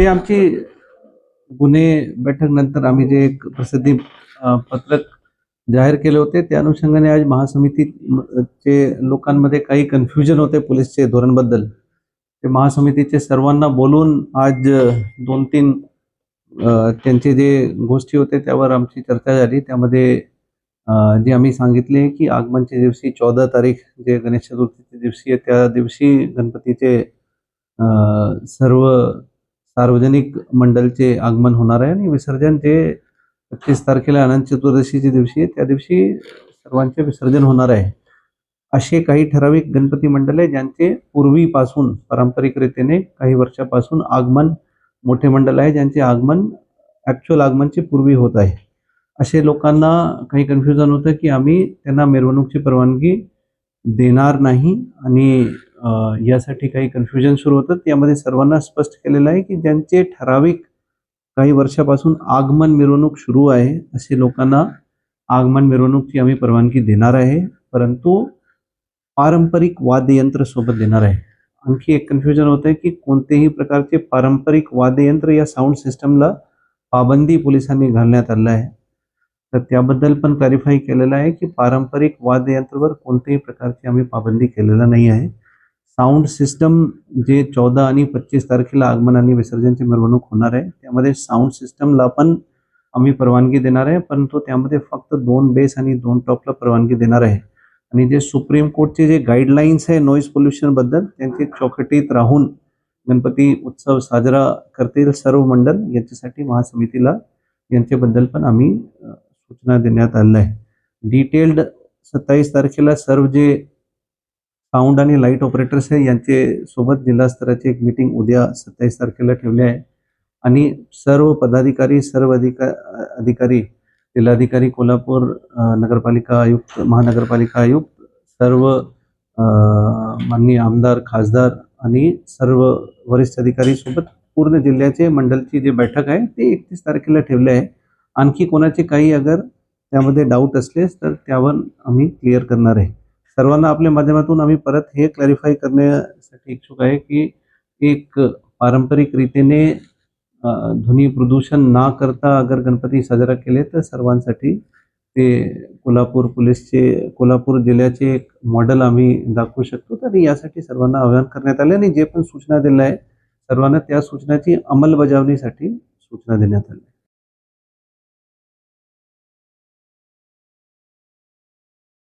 ते आमची गुन्हे बैठक नंतर आम्ही जे एक प्रसिद्धी पत्रक जाहीर केले होते, त्या अनुषंगाने आज महासमिती चे लोकांमध्ये काही कन्फ्युजन होते पोलीसचे धोरणबद्दल. ते महासमितीचे सर्वांना बोलून आज 2-3 त्यांचे जे गोष्टी होते त्यावर आमची चर्चा झाली. त्यामध्ये जे आम्ही सांगितले की आगमनच्या दिवशी 14 तारीख जे गणेश चतुर्थीच्या दिवशी आहे, त्या दिवशी गणपतीचे सर्व सार्वजनिक मंडळचे आगमन होणार आहे आणि विसर्जन जे 25 तारखेला अनंत चतुर्दशीच्या दिवशी आहे, त्या दिवशी सर्वांचे विसर्जन होणार आहे. असे काही ठराविक गणपती मंडळ आहे ज्यांचे पूर्वीपासून पारंपरिक रीतीने काही वर्षापासून आगमन मोठे मंडळ आहे, ज्यांचे आगमन ॲक्च्युअल आगमनचे पूर्वी होत आहे. असे लोकांना काही कन्फ्युजन होतं की आम्ही त्यांना मिरवणूकची परवानगी देणार नाही आणि यासाठी काही कन्फ्युजन सुरू होतं. त्यामध्ये सर्वांना स्पष्ट केलेलं आहे की ज्यांचे ठराविक काही वर्षापासून आगमन मिरवणूक सुरू आहे, असे लोकांना आगमन मिरवणूकची आम्ही परवानगी देणार आहे, परंतु पारंपरिक वाद्ययंत्र सोबत देणार आहे. आणखी एक कन्फ्युजन होतं की कोणतेही प्रकारचे पारंपरिक वाद्ययंत्र या साऊंड सिस्टमला पाबंदी पोलिसांनी घालण्यात आलं आहे. तर त्याबद्दल पण क्लॅरिफाय केलेलं आहे की पारंपरिक वाद्ययंत्रावर कोणत्याही प्रकारची आम्ही पाबंदी केलेला नाही आहे. साऊंड सिस्टम जे 14 आणि 25 तारखेला आगमन आणि विसर्जनची मिरवणूक होणार आहे, त्यामध्ये साऊंड सिस्टमला पण आम्ही परवानगी देणार आहे, परंतु त्यामध्ये फक्त 2 बेस आणि 2 टॉपला परवानगी देणार आहे. आणि जे सुप्रीम कोर्टचे जे गाईडलाईन्स आहे नॉईज पोल्युशनबद्दल, त्यांची चौकटीत राहून गणपती उत्सव साजरा करतील सर्व मंडळ, याच्यासाठी महासमितीला यांच्याबद्दल पण आम्ही सूचना देण्यात आलेल्या आहे. डिटेल्ड 27 तारखेला सर्व जे साऊंड आणि लाईट ऑपरेटर्स आहे यांचे सोबत जिल्हा स्तराची एक मीटिंग उद्या 27 तारखेला ठेवली आहे आणि सर्व पदाधिकारी, सर्व अधिकारी, जिल्हाधिकारी कोल्हापूर, नगरपालिका आयुक्त, महानगरपालिका आयुक्त, सर्व माननीय आमदार, खासदार आणि सर्व वरिष्ठ अधिकारी सोबत पूर्ण जिल्ह्याचे मंडळची जी बैठक आहे ते 31 तारखेला ठेवली आहे. आणखी कोणाचे काही अगर त्यामध्ये डाऊट असलेस तर त्यावर आम्ही क्लिअर करणार आहे. सर्वांना आपल्या माध्यमातून आम्ही परत हे क्लॅरिफाय करण्यासाठी इच्छुक आहे की एक पारंपरिक रीतीने ध्वनी प्रदूषण ना करता अगर गणपती साजरा केले तर सर्वांसाठी ते कोल्हापूर जिल्ह्याचे एक मॉडेल आम्ही दाखवू शकतो. तर यासाठी सर्वांना आवाहन करण्यात आले आणि जे पण सूचना दिल्या आहे सर्वांना त्या सूचनाची अंमलबजावणीसाठी सूचना देण्यात आली.